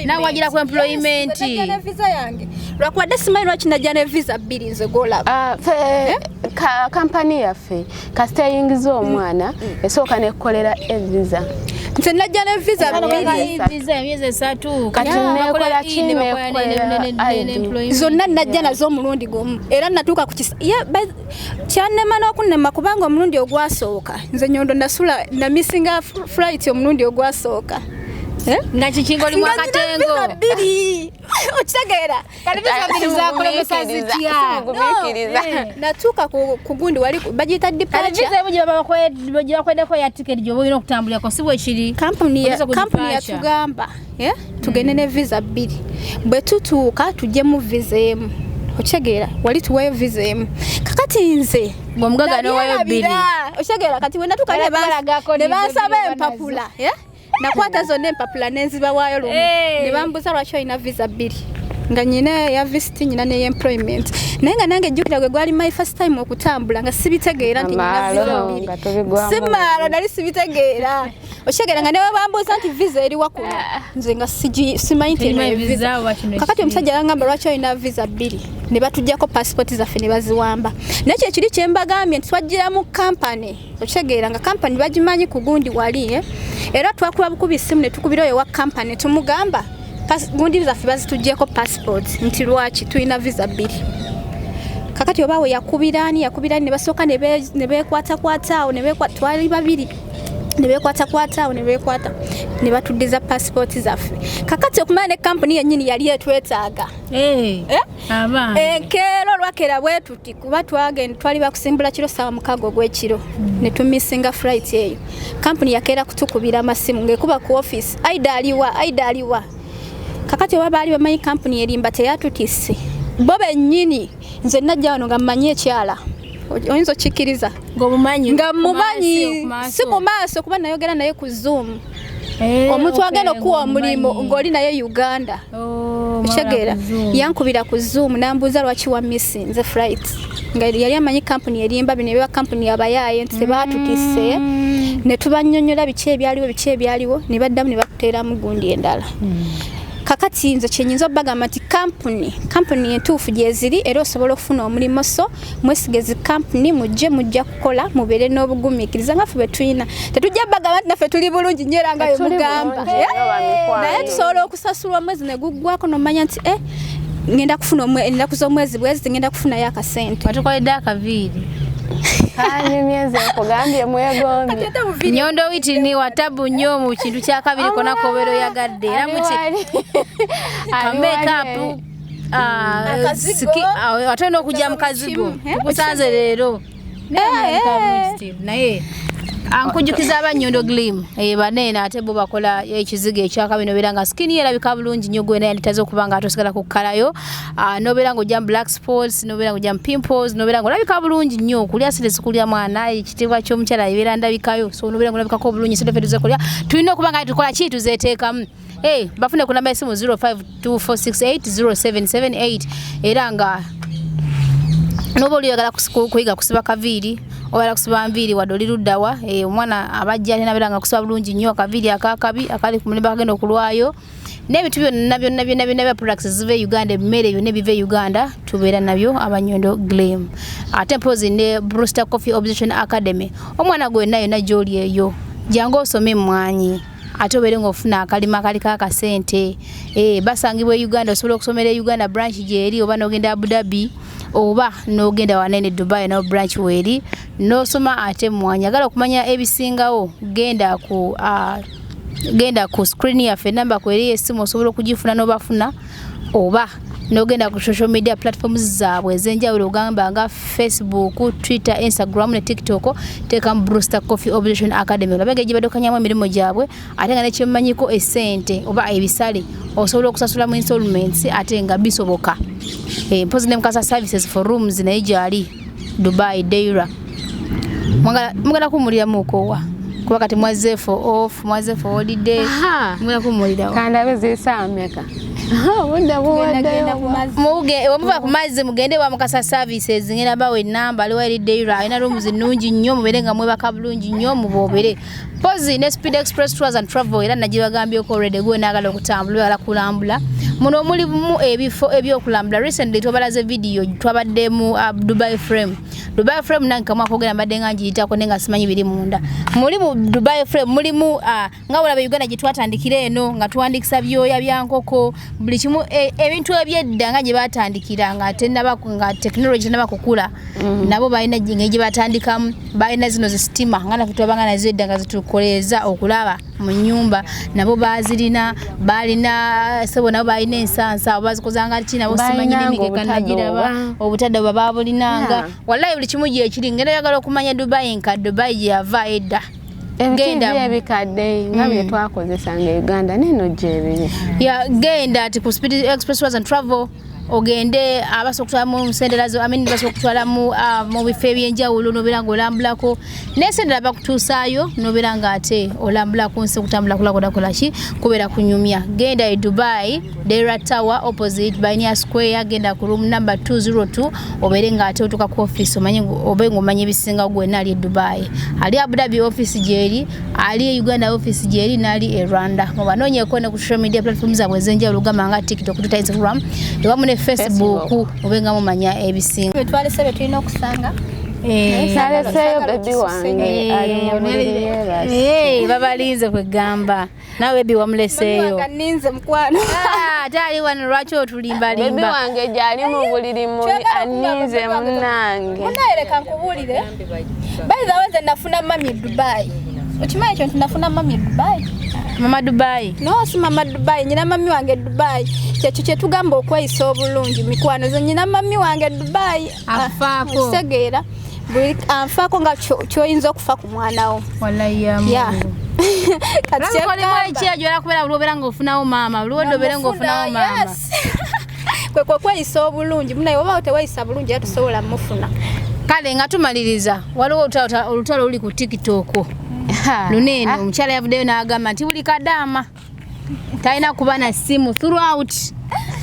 na wagira ku employment visa yange lwakuwadde simanyi lwaki najja ne visa 2 nze golaba company yaffe kasitayingiza omwana esooka nekolera visa nze najja ne visa 2 visa emyezi 3 kati nekola zonna najja nazo omulundi gumu era natuuka ku kyanema n'okunema kubanga omulundi ogwasooka nze Nyondo nasula na missinga flight omulundi ogwasooka nga kikingo limu akatengo okitegeera natuuka ku gundi wali bagiyita departurebakwedeko ya ticket gyoba olina okutambulirako si bwe kiri kampuni yatugamba tugende ne visa 2 bwe tutuuka tujje mu visa emu okitegeera wali tuweeyo visa emu kakati nze omugaga nowayo 2 okitegeera kati wenatuuka ne bansaba empapula nakwata zonna empapula nenziba waayo lumu ne bambuza lwaki olina visa 2 nga nyina ya visit nyina ne employment naye nga nange jjukira gwe gwali my first time okutambula nga sibitegeera nti nyina visa 2 simala nali sibitegeera okitegeera nga newe bambuza nti visa eri wakuno nze nga simanyi nti eno visa kakati omusajja yangamba lwaki olina visa 2 ne batujjako passport zaffe ne baziwamba naye kye kiri kyembagambye nti twajjira mu company okitegeera nga company bagimanyi ku gundi wali era twakuba bukubi simu ne tukubira oyo wa company tumugamba gundi zaffe bazitujjeko passport nti lwaki tulina visa 2 kakati oba we yakubirani ne basooka ne bekwatakwataawo twali babiri ne bekwatakwataawo ne batuddiza passport zaffe kakati okumanya ne company yennyini yali etwetaaga enkeero lwakera bwe tuti kuba twali bakusimbula kiro sawa 6 ogw'ekiro ne tumissinga flight eyo company yakeera kutukubira amasimu ng'ekuba ku office aida aliwa kakati oba baali bamanyi company erimba teyatutisse bo bennyini nze najja wano nga mmanyi ekyala oyinza okikiriza nga mumanyi si mu maaso kuba nayogera naye ku Zoom omuntu agenda okuwa omulimu ng'oli naye Uganda okitegeera yankubira ku Zoom nambuuza lwaki wa missinze flight nga yali amanyi company erimba bino ebiba company abayaaye nti tebaatutisse ne tubannyonnyola biki ebyaliwo ne baddamu ne bakuteeramu gundi endala kakati nze kyenyinza obbagamba nti company entuufu gyeziri era osobola okufuna omulimu so mwesigezi company mujja kukola mubeere n'obugumiikiriza nga ffe bwe tulina tetujja bbagamba nti naffe tuli bulungi nnyo era nga bwe mugamba naye tusobola okusasulwa omwezi ne guggwako n'omanya nti ngenda kufuna ennaku z'omwezi bwezi ngenda kufunayo akasente watukoledde akaviiri myezi okugambye mwegombye Nyondo witi ni watabu nnyo mu kintu kya kabiri kona kobero yagadde era muti makeup atenda okujja mu kazigo tukusanze leero naye Ankujukiza abanyondo glim banene ate bo bakola ekizigo ekyakabino beranga skin yerabika bulungi nnyo gwe naye nditaze okubanga atosigala ku kalayo nobera ngo jam black spots nobera ngo jam pimples nobera ngo labika bulungi nnyo kulya stress kulya mwana ekitibwa ky'omukyala ibera ndabikayo so nobera ngo labika ko bulungi sindefetuze kulya tulina okubanga tukola ki tuzeteekamu bafune ku namba esimu 0524680778 era nga nobo liyagala kuyiga kusiba kaviri oba kusiba mviri wadoli luddawa omwana abajja nabiranga kusiba bulungi nnyo kaviri akakabi akali ku mulimba kagenda okulwayo n'ebintu byonna products zive Uganda emmere byonna bive Uganda tubeera nabyo abanyondo glam ate mpozi ne Brewster Coffee Obsession Academy omwana gwe nayo na joli eyo jango osome mwanyi ate obere ngofuna akalima kali ka sente basangibwe Uganda osobola okusomera Uganda branch jeri oba nogenda Abu Dhabi oba nogenda wanene Dubai no branch weri no soma ate mwanyagala okumanya ebisingawo genda ku screen ya fe namba kweri esimu osobola okugifuna no bafuna oba nogenda ku social media platforms zaabwe ezenjawulo ogamba nga Facebook, Twitter, Instagram ne TikTok teka Brewster Coffee Obsession Academy olabenge gibadokanyamu emirimu gyabwe ate nga nekyemmanyiko esente oba ebisale osobola okusasula mu installments ate nga bisoboka mpozi ne mukasa services for rooms naye gyali Dubai Deira mugala kumulira mukowa kuba kati mwaze for off mwaze for holiday mugala kumulira kandabe zisameka muva ku mazzi mugende wa mukasa services ngena bawe namba aliwa eri Deira ina rooms nnungi nnyo mubere nga mwebaka bulungi nnyo mubobere pozi ne Speed Express Tours and Travel era nagibagambye ko already gwe nagala okutambula ala kulambula muno muli mu ebifo ebyokulambula recently tobalaze video twabadde mu Dubai Frame nanka mwakogera mbadde nga njiyitako nenga simanyi biri munda muli mu Dubai Frame muli mu nga wala Uganda gitwatandikira eno nga tuwandikisa byoya byankoko buli kimu ebintu ebyedda nga gye batandikira nga nga technology nabakukula nabo balina gye batandikamu balina zino zistima nga nafe twabanga nazedda nga zitukoleza okulaba mu nyumba nabo bazirina balina sebo nabo balina ensansa bazikozanga kina bosimanyi n'emikeka nagiraba obutadde bababulinanga wallahi buli kimu gye kiri ngenda yagala okumanya Dubai nka Dubai gye yava edda genda ebikadde nga bye twakozesanga Uganda neno gyebiri genda ati ku Speed Express Tours and Travel ogende abasokutwala mu senderazo basokutwala mu bifo ebyenjawulo nobera nga olambulako nesendera bakutuusaayo nobera nga ate olambulako nsi kutambula kulakola ki kubeera kunyumya genda e Dubai Deira Tower opposite Bainia Square genda ku room number 202 obere nga ate otuka ku office omanyi obenga omanye ebisinga gwenna ali e Dubai ali Abu Dhabi office jeri ali Uganda office jeri nali e Rwanda mubanonyeko ne ku social media platforms zabwe ezenjawulo gamba nga TikTok Twitter Instagram Facebook obenga mumanya ebisinga twale sebe tulina okusanga saleseyo baby wange babalinze kwegamba nawe baby wamuleseyo ninze mukwano tali wano lwaki otulimbalimba baby wange gyali mu buliri aninze munange munayereka nkubulire bayiza wenze nafuna mami Dubai ukimanyi ekyo ntunafuna mami Dubai Mama Dubai no si mama Dubai nyina mami wange Dubai kyekyo kye tugamba okweyisa obulungi mikwano ze nyina mami wange Dubai afaako segera buli afaako nga kyoyinza okufa ku mwana wo wallahi ya kati kyajola kubera bulobera nga ofunawo mama bulobera nga ofunawo mama kwe kweyisa obulungi munaye oba teweyisa bulungi atusobola mufuna kale nga tumaliriza waliwo olutalo luli ku TikTok lunene omukyala yavuddeyo n'agamba nti buli KADAAMA talina kuba na simu throughout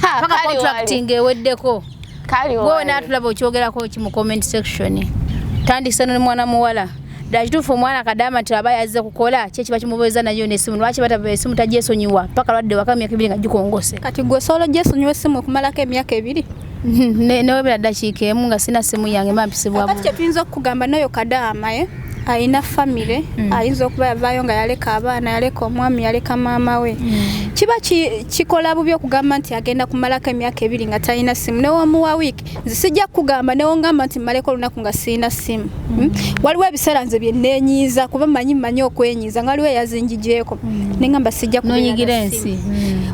paka contracting eweddeko gwe n'atulaba okyogerako ki mu comment section tandikisa ne mwana muwala dakituufu omwana KADAAMA nti aba yazze kukola kyekiba kimubeeza nayo n'essimu lwaki bataba essimu tagyesonyiwa paka lwadde waka emyaka 2 nga gikongose kati gwe solo gyesonyiwa essimu okumalako emyaka 2 newebera dakiika emu nga sina simu yange mampisibwa kati kyetuyinza okugamba nayo KADAAMA ayina family ayinza okuba yavaayo nga yaleka abaana yaleka omwami yaleka maama we kiba kikola bubi okugamba nti agenda kumalako emyaka 2 nga talina simu newomuwa wiiki nzisijja kugamba newongamba nti maleko olunaku nga sirina simu waliwo ebiseera nze byenenyiiza kuba manyi okwenyiiza nga waliwo eyazinjigyeko nengamba sijja kunyigira ensi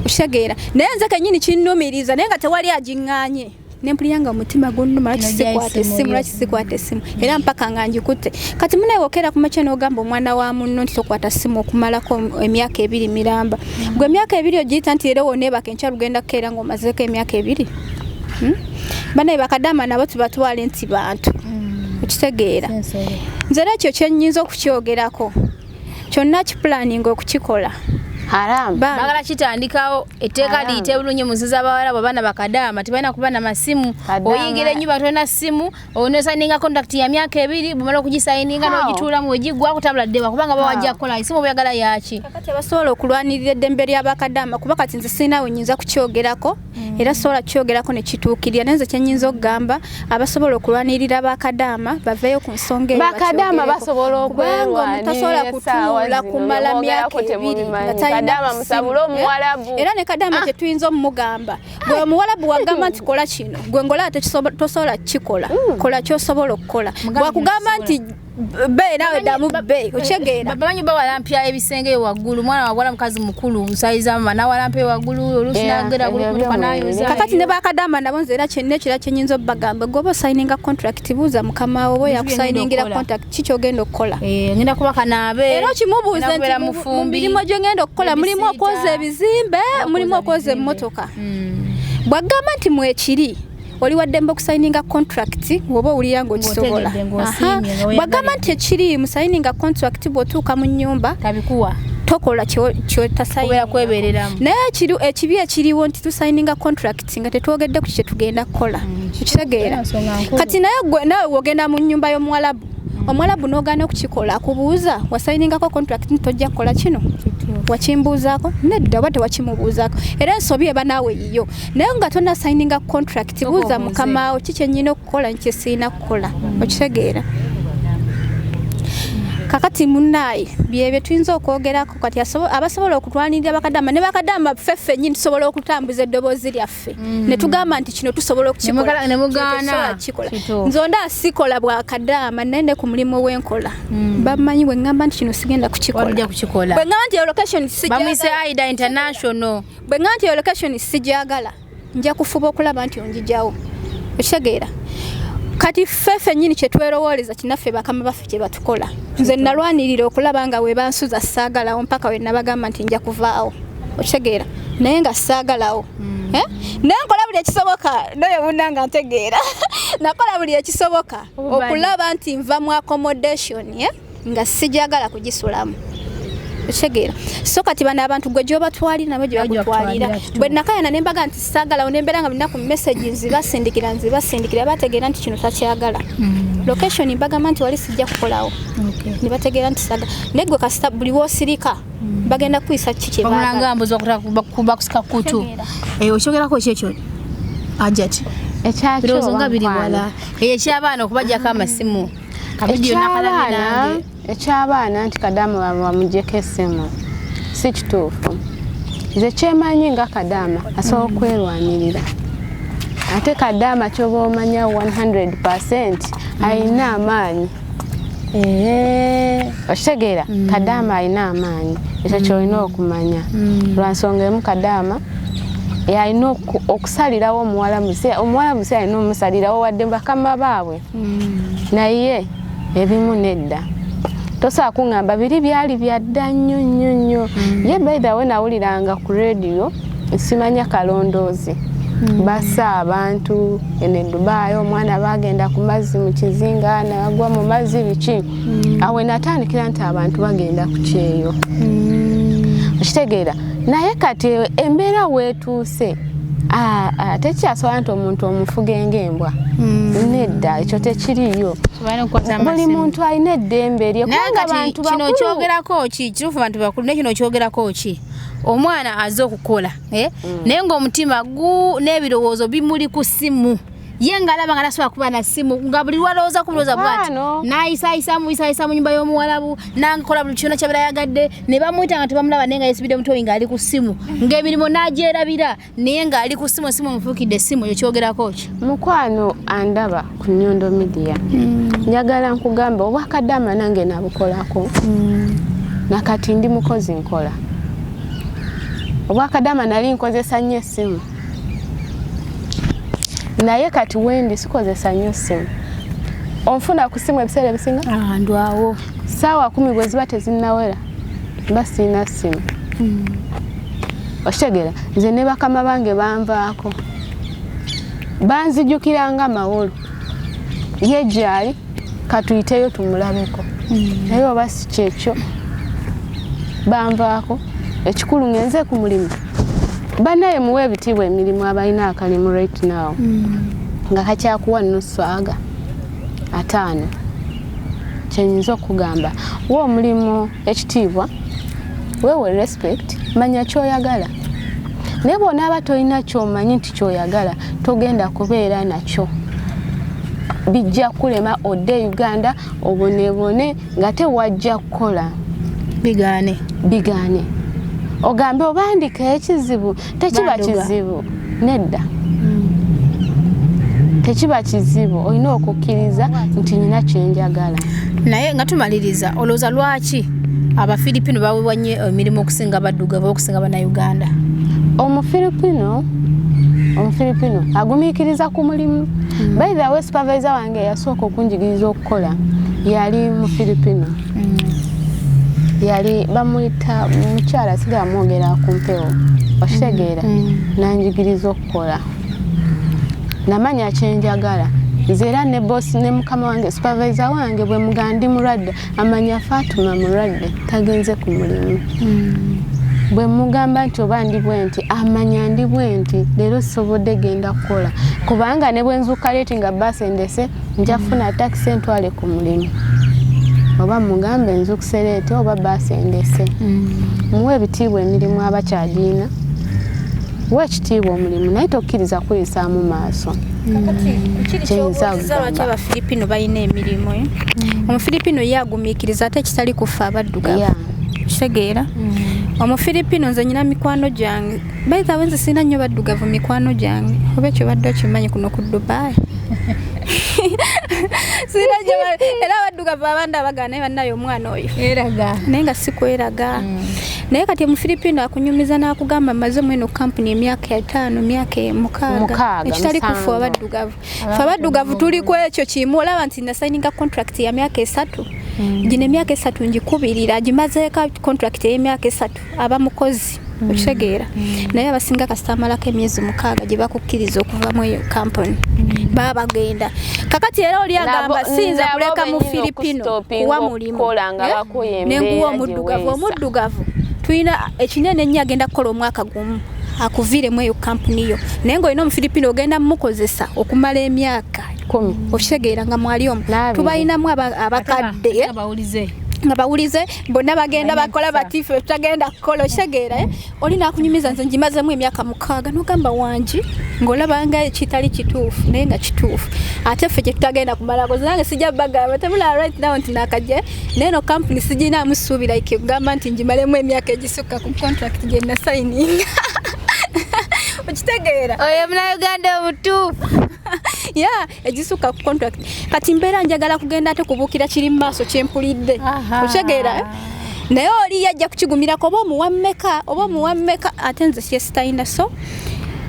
okitegeera naye nze kenyini kinnumiriza naye nga tewali agiŋŋaanye nempuliyanga omutima gunnuma lwaki sikwata era mpaka nga njikutte kati muneewokera ku makya n'ogamba omwana wa munno nti tokwata ssimu okumalako emyaka 2 miramba gwe emyaka 2 ogiyita nti era woneebaka enkya lugenda kukeera ng'omazeeko emyaka 2 banaye bakadaama nabo tubatwale nti bantu okitegeera nze era ekyo kyennyinza okukyogerako kyonna kipulaninga okukikola bagala kitandikawo etteeka liyite bulungi muziza abawala bw'abaana bakadaama tebalina kuba na masimu oyingira ennyumba tolina ssimu onesayininga contact ya myaka 2 bumala okugisayininga n'ogituulamu wegigwa kutambula ddeba kubanga bawajja kukola essimu buyagala yaki kakati basobola okulwanirira eddembe ly'abakadaama kuba kati nze sirinawe nnyinza kukyogerako era sobola kukyogerako ne kituukirira naye nze kyennyinza okugamba abasobola okulwanirira abakadaama baveeyo ku nsonga eyo bakadaama basobola okwerwanirira tasobola kutuula kumala myaka 2 kadama musabule omuwalabu era ne kadama tetuyinza omugamba gwe omuwalabu wagamba nti kola kino gwe ngola ate tosobola kikola kola kyosobola okukola bwakugamba nti be nawe damu be okyegeera bamanyi bawalampya ebisenge waggulu mwana wagwala mukazi mukulu musayiza mama nawalampya waggulu olusinagera gulukutuka nayoza kakati ne bakadama nabo nze era kyenne kira kyenyinza obbagamba gwe oba osayininga contract buuza mukama wo yakusayiningira contract kiki ogenda okukola ngenda kuba kanaabe era kimubuuza nti mu mirimu gye ngenda okukola mulimu okwoza ebizimbe mulimu okwoza emmotoka bwagamba nti mwekiri oli waddembe okusayininga contract woba owulira ng'okisobola bwagamba nti ekiri musayininga contract bw'otuuka mu nnyumba tabikuwa tokola kyotasayinira naye ekibi ekiriwo nti tusayininga contract nga tetwogedde ku kye tugenda kukola okitegeera kati naye wogenda mu nnyumba y'omuwalabu omwalabu n'ogaana okukikola akubuuza wasayiningako contract ntojja kukola kino wakimbuuzaako nedda oba tewakimubuuzaako era ensobi eba naawe yiyo naye nga tonna sayininga contract buuza mukamaawo kiki ennyina okukola nkye sirina kukola okitegeera kakati munnaye byebyo tuyinza okwogerako kati abasobola okutwanirira bakadaama ne bakadaama ffeffe nnyini tusobola okutambuza eddoboozi lyaffe ne tugamba nti kino tusobola okukikola nze onda sikola bwakadaama naye ne ku mulimu w'enkola bamanyi bwe ŋŋamba nti kino sigenda kukikola bwe ŋŋamba nti location bwe ŋŋamba nti location sigyagala nja kufuba okulaba nti onjigyawo okitegeera kati ffeffe nnyini kye twerowooleza kinaffe bakama baffe kye batukola nze nalwanirira okulaba nga we bansuza saagalawo mpaka we nabagamba nti nja kuvaawo okitegeera naye nga saagalawo naye nkola buli ekisoboka naye bunda nga ntegeera nakola buli ekisoboka okulaba nti nva mu accommodation nga sijagala kugisulamu okitegeera so kati bano abantu gwe gyobatwalira nabo gye bagutwalira bwe nakayana ne mbaga nti saagalawo nembeera nga binaku message nzibasindikira bategeera nti kino takyagala location mbagamba nti wali sijja kukolawo ne bategeera nti saagala naye gwe kasita buli woosirika bagenda kuyisa kiki omulangambuzi okuba kusika kutu okyogerako kyekyo ajati ekyakyo nga biri wala ekyabaana okubajjako amasimu ekyabaana nti kadaama bamugyeko essimu si kituufu nze kyemanyi nga kadaama asobola okwerwanirira ate kadaama kyoba omanya 100% alina amaanyi okitegeera kadaama alina amaanyi ekyo kyolina okumanya lwansonga emu kadaama yalina okusalirawo omuwala musi alina omusalirawo wadde bakama baabwe naye ebimu nedda tosobola kuŋŋamba biri byali byadda nnyo ye by the way nawuliranga ku radio simanya kalondoozi basa abantu ene Dubai omwana bagenda ku mazzi mu kizinga nagwa mu mazzi biki awe natandikira nti abantu bagenda ku kyeyo okitegeera naye kati embeera weetuuse tekyasobola nti omuntu omufuge ng'embwa nedda ekyo tekiriyo buli muntu alina eddembe lye kubanga abantu bakulu kino kyogerako ki kirufu bantu bakulu ne kino kyogerako ki omwana azze okukola naye ng'omutima n'ebirowoozo bimuli ku ssimu ye ng'alaba nga tasobola kuba na ssimu nga buli lwalowooza kubulooza bwati n'ayisayisa mu nnyumba y'omuwalabu nankola buli kyonna kyabira yagadde ne bamuyita nga tebamulaba naye nga yeesibidde mutoyi ng'ali ku ssimu ng'emirimu n'agyerabira naye ng'ali ku ssimu essimu omufuukidde essimu ekyo kyogerako ki mukwano andaba ku Nyondo Media njagala nkugamba obwakadaama nange nabukolako nakati ndi mukozi nkola obwakadaama nali nkozesa nnyo essimu naye kati wendi sikozesa nnyo simu onfuna ku simu ebiseera ebisinga ndwawo saawa 10 bwe ziba tezinnawera mba sirina simu okitegera nze ne bakama bange banvaako banzijukiranga mawolo ye gyali katuyiteyo tumulabeko naye oba si kyekyo banvaako ekikulu ngenze ku mulimu banaye muwe ebitiibwa emirimu abalina akalimu right now nga kakyakuwa nusu aga 5 kyenyinza okugamba wa omulimu ekitiibwa wewe respect manya kyoyagala naye bw'onaaba tolina kyomanyi nti kyoyagala togenda kubeera nakyo bijja kulema odde Uganda obonebone nga tewajja kukola bigaane ogambe obandika ekizibu tekiba kizibu nedda tekiba kizibu olina okukkiriza nti nina kyenjagala naye nga tumaliriza olowooza lwaki abafilipino baweebwa nnyo emirimu okusinga baddugavu okusinga bannayuganda omufilipino agumiikiriza ku mulimu by the way supervisor wange yasooka okunjigiriza okukola yali mufilipino yali bamuyita mukyala siga mwogera ku mpewo okitegeera nanjigiriza okukola namanya kyenjagala nze era ne boss ne mukama wange supervisor wange bwe mugandi mulwadde amanya Fatuma mulwadde tagenze ku mulimu bwe mugamba nti oba ndi bwenti amanya ndi bwenti leero sobodde genda kukola kubanga ne bwenzuka leeti nga basi endese njafuna taxi entwale ku mulimu oba mugambe nzukuse leeti oba basi endese muwe ebitiibwa emirimu abakyagiina wekitiibwa omulimu naye tokkiriza kuyisa mu maaso lwaki abafilipino balina emirimu omufilipino ye agumiikiriza ate kitali kufa abaddugavu kitegeera omufilipino nze nyina mikwano gyange baita wenze sina nnyo baddugavu mikwano gyange oba ekyo badde okimanyi kuno ku Dubai sina era baddugavu abandi abagana naye bannayo omwana oyo naye nga sikweraga naye kati omufilipino akunyumiza n'akugamba maze mweno kampuni emyaka 5 myaka 6 ekitali kufa abaddugavu fe abaddugavu tuli ku ekyo kimu olaba nti nasayininga contract ya myaka 3 gino emyaka 3 njikubirira gimazeeko contract y'emyaka 3 aba mukozi okitegeera naye abasinga kasitamalako emyezi 6 gye bakukkiriza okuva mu eyo kampuni baba bagenda kakati era oli agamba sinza kuleka mu Filipino kuwa mulimu nenguwa omuddugavu tulina ekinene nnyo agenda kukola omwaka gumu akuvire mu eyo kampuni yo naye ng'olina omufilipino ogenda mukozesa okumala emyaka 10 okitegeera nga mwali omu tubalinamu abakadde nga bawulize bonna bagenda bakola batifu tutagenda kukola okitegeera olina akunyumiza nze njimazemu emyaka 6 nogamba wangi ng'olaba nga kitali kituufu naye nga kituufu ate ffe kye tutagenda kumalako nange sijja bagamba tebula right now nti nakajje naye no kampuni sijina musuubira ikigamba nti njimalemu emyaka egisukka ku contract gye nasayininga okitegeera oyo Munnayuganda omutuufu egisuka ku contract kati mbeera njagala kugenda ate kubuukira kiri mu maaso kyempulidde okitegeera naye oli yajja kukigumirako oba omuwammeka ate nze kyesitayina so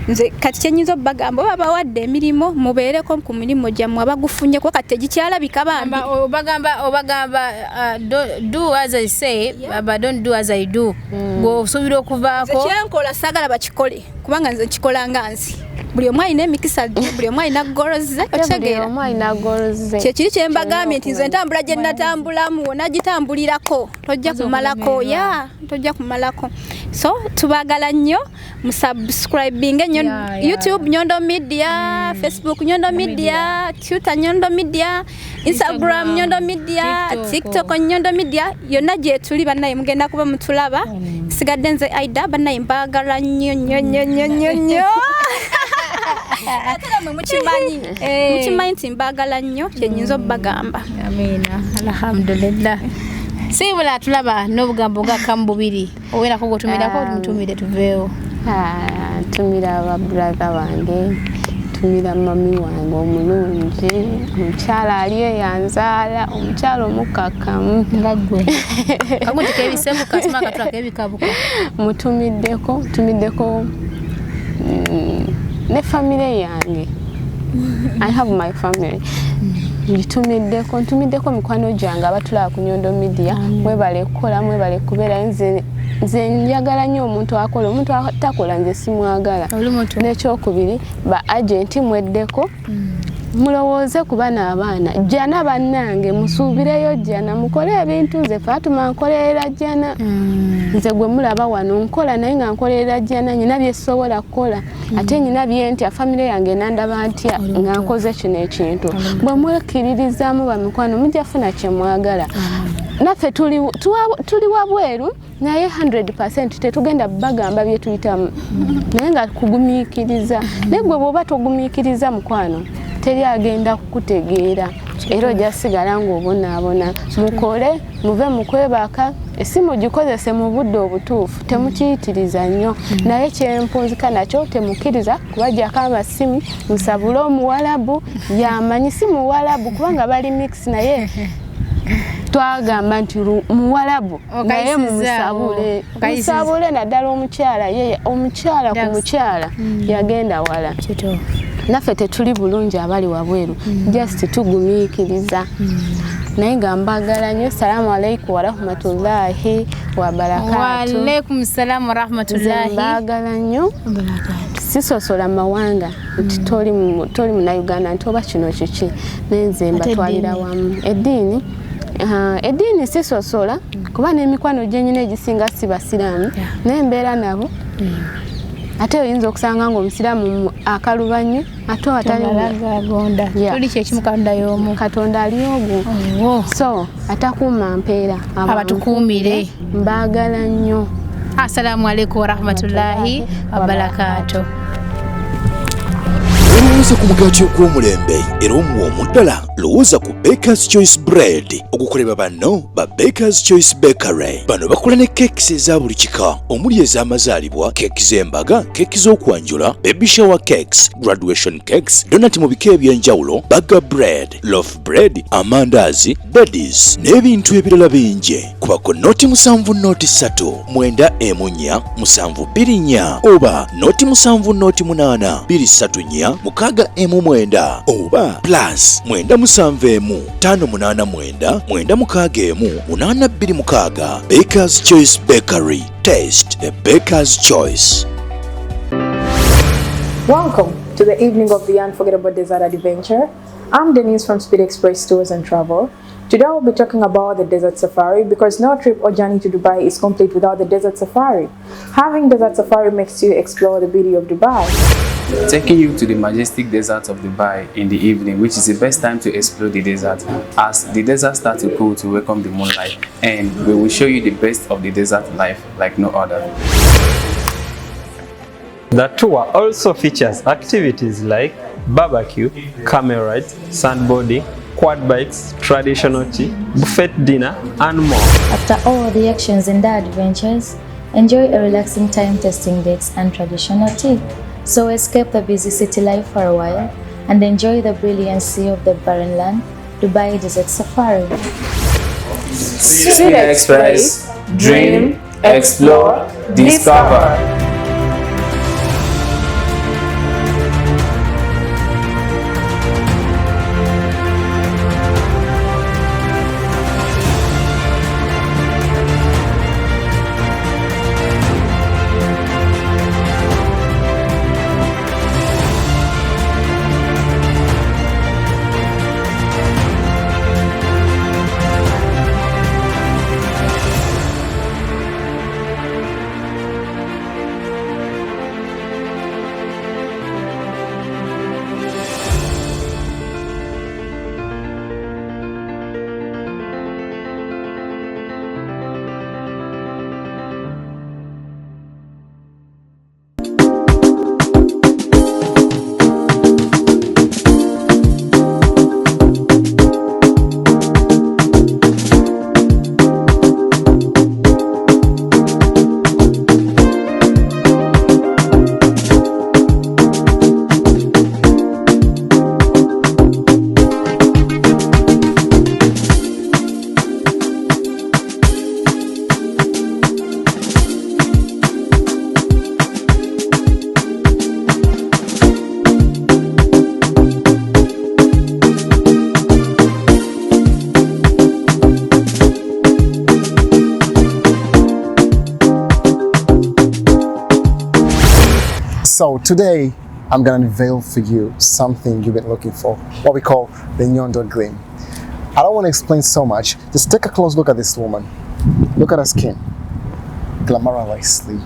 nze kati kyenyinza obbagamba oba bawadde emirimu mubeereko ku mirimu gyammwe abagufunyeko kati tegikyalabika bambi obagamba do as I say but don't do as I do ng'osuubira okuvaako kyenkola saagala bakikole kubanga nze nkikola nga nsi buli omu alina emikisa buli omu alina goroze okitegeera kyekiri kyembagambye nti nze entambula gye natambulamu wona gitambulirako tojja kumalako so tubagala nnyo musubscribing YouTube Nyondo Media, Facebook Nyondo Media, Twitter Nyondo Media, Instagram Nyondo Media, TikTok Nyondo Media. Yonna gye tuli bannaye mugenda kuba mutulaba. Sigadde nze Aida bannaye mbagala nnyo. Atera mwe mukimanyi nti mbagala nnyo kyenyinza obbagamba. Amina, alhamdulillah. Sibula tulaba n'obugambo ng'akamu bubiri owerako gwotumirako tumutumire tuveewo. Tumira ababrother bange tumira mami wange omulungi omukyala aliyo yanzaala omukyala omukakamu nga ggwe kaguntiko ebisebu kasima katulako ebikabuka mutumiddeko ne famire yange I have my family. Ntumiddeko mikwano gyange abatulaba ku Nyondo Media mwebale kukola mwebale kubeera nze njagala nnyo omuntu akola omuntu atakola nze simwagala n'ekyokubiri ba agenti mweddeko mulowooze ku bana abaana jjana bannange musuubireyo jjana mukole ebintu nze Fatuma nkolerera jjana nze gwe mulaba wano nkola naye nga nkolerera jjana nyina byesobola kukola ate nyina byentya famire yange nandaba ntya nga nkoze kino ekintu bwe mwekkiririzaamu bamikwano mujja funa kye mwagala naffe tuli wabweru naye 100% tetugenda bagamba bye tuyitamu naye nga kugumiikiriza naye gwe bw'oba togumiikiriza mukwano teri agenda kukutegeera era ojja sigala ng'obonaabona mukole muve mukwebaka esimu gikozese mu budde obutuufu temukiyitiriza nnyo naye kyempunzika nakyo temukkiriza kubajjako amasimu musabule omuwalabu yamanyi si muwalabu kubanga bali mix naye twagamba nti muwalabu naye musabule naddala omukyala ye omukyala ku mukyala yagenda wala naffe tetuli bulungi abali wabweru just tugumiikiriza naye nga mbagala nnyo salaamu alaikum warahmatullahi wabarakatu waalaikum salaamu warahmatullahi mbagala nnyo sisosola mawanga nti toli munauganda nti oba kino kiki nenze mbatwalira wamu eddiini sisosola kuba n'emikwano gyenyina egisinga si basiraamu naye mbeera nabo ate oyinza okusanga ng'omusiraamu akalubanyu ate ataligonda tuli kyekimu katonda y'omu katonda ali ogwo so atakuuma mpeera abatukuumire mbaagala nnyo assalamu alaikum warahmatullahi wabarakatuh olowooza ku mugaati ogw'omulembe era omuwoomu ddala lowooza ku Baker's Choice Bread okukolebwa banno ba Baker's Choice Bakery. Bano bakola ne keekisi eza buli kika omuli ez'amazaalibwa, keeki z'embaga, keeki z'okwanjula, baby shower cakes, graduation cakes, donati mu bika eby'enjawulo, burger bread, loaf bread, amandaazi, daddies n'ebintu ebirala bingi. Kubako noti 7 noti 3 9 1 7 2 oba noti 7 noti 8 2 3 mukaaga 9 oba plus 9 7 5 8 9 9 mukaaga 8 2 mukaaga. Baker's Choice Bakery. Taste the Baker's Choice. Welcome to the evening of the unforgettable desert adventure. I'm Denise from Speed Express Tours and Travel. Today we'll be talking about the desert safari because no trip or journey to Dubai is complete without the desert safari. Having desert safari makes you explore the beauty of Dubai. Taking you to the majestic desert of Dubai in the evening, which is the best time to explore the desert as the desert starts to cool to welcome the moonlight, and we will show you the best of the desert life like no other. The tour also features activities like barbecue, camel rides, sandboarding, quad bikes, traditional tea, buffet dinner, and more. After all the actions and the adventures, enjoy a relaxing time tasting dates and traditional tea. So escape the busy city life for a while and enjoy the brilliancy of the barren land, Dubai Desert Safari. Speed Express, dream, explore, discover. So today, I'm gonna unveil for you something you've been looking for, what we call the Nyondo Gleam. I don't want to explain so much. Just take a close look at this woman. Look at her skin, glamouriously.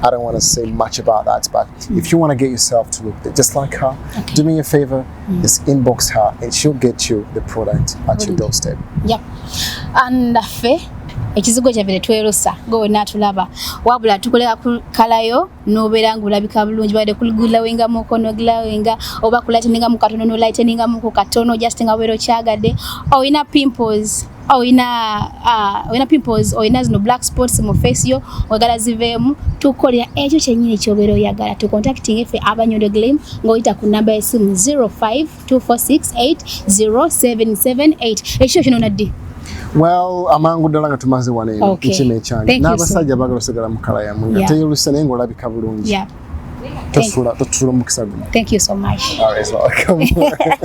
I don't want to say much about that, but if you want to get yourself to look just like her, do me a favor, just inbox her and she'll get you the product at your doorstep. Yep. And ekizigo kyabere twerusa go natulaba wabula tukolera kalayo nobeera ngulabika bulungi bade kulgulawenga mukono glawenga oba kulateninga mukatono no lighteninga muko katono just nga wero kyagade oyina pimples oyina pimples oyina zino black spots mu face yo ogala zivemu tukolera ekyo kyenyini kyobero yagala tu contacting efe abanyondo gleam ngoita ku number esimu 0524680778 ekyo kino naddi. Well, amangu dalanga tumaze wane ichime chanje. N'abasajja bagala sigala mukala ya mwinga. Teyuluse nengo labika bulungi. Yeah. Tosula mukisa guno. Thank you so much. All right, welcome.